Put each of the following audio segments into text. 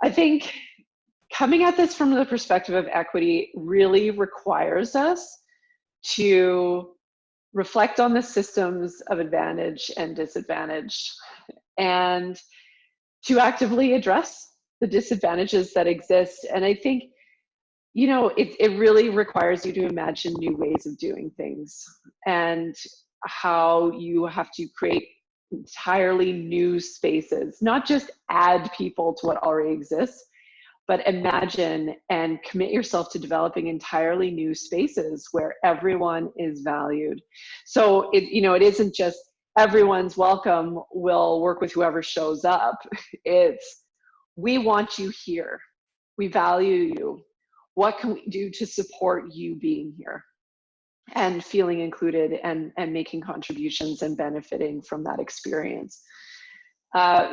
I think coming at this from the perspective of equity really requires us to reflect on the systems of advantage and disadvantage, and to actively address the disadvantages that exist. And I think, you know, it really requires you to imagine new ways of doing things, and how you have to create entirely new spaces, not just add people to what already exists, but imagine and commit yourself to developing entirely new spaces where everyone is valued. So it isn't just everyone's welcome, we'll work with whoever shows up. It's, we want you here, we value you, what can we do to support you being here and feeling included and making contributions and benefiting from that experience.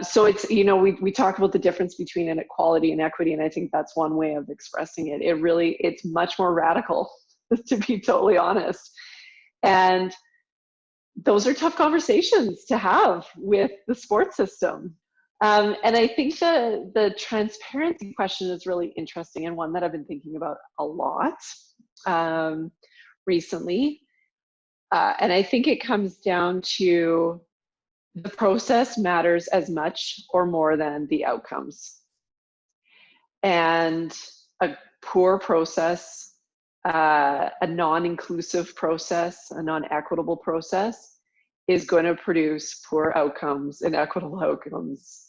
So it's, we talk about the difference between inequality and equity, and I think that's one way of expressing it. It's much more radical, to be totally honest. And those are tough conversations to have with the sports system. And I think the transparency question is really interesting, and one that I've been thinking about a lot recently. And I think it comes down to the process matters as much or more than the outcomes. And a poor process, a non-inclusive process, a non-equitable process is going to produce poor outcomes, inequitable outcomes,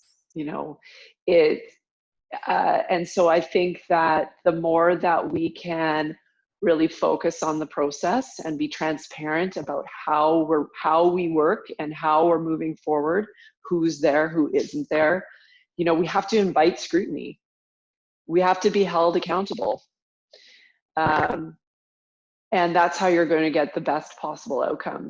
and so I think that the more that we can really focus on the process and be transparent about how we work and how we're moving forward, who's there, who isn't there. We have to invite scrutiny. We have to be held accountable. And that's how you're going to get the best possible outcomes.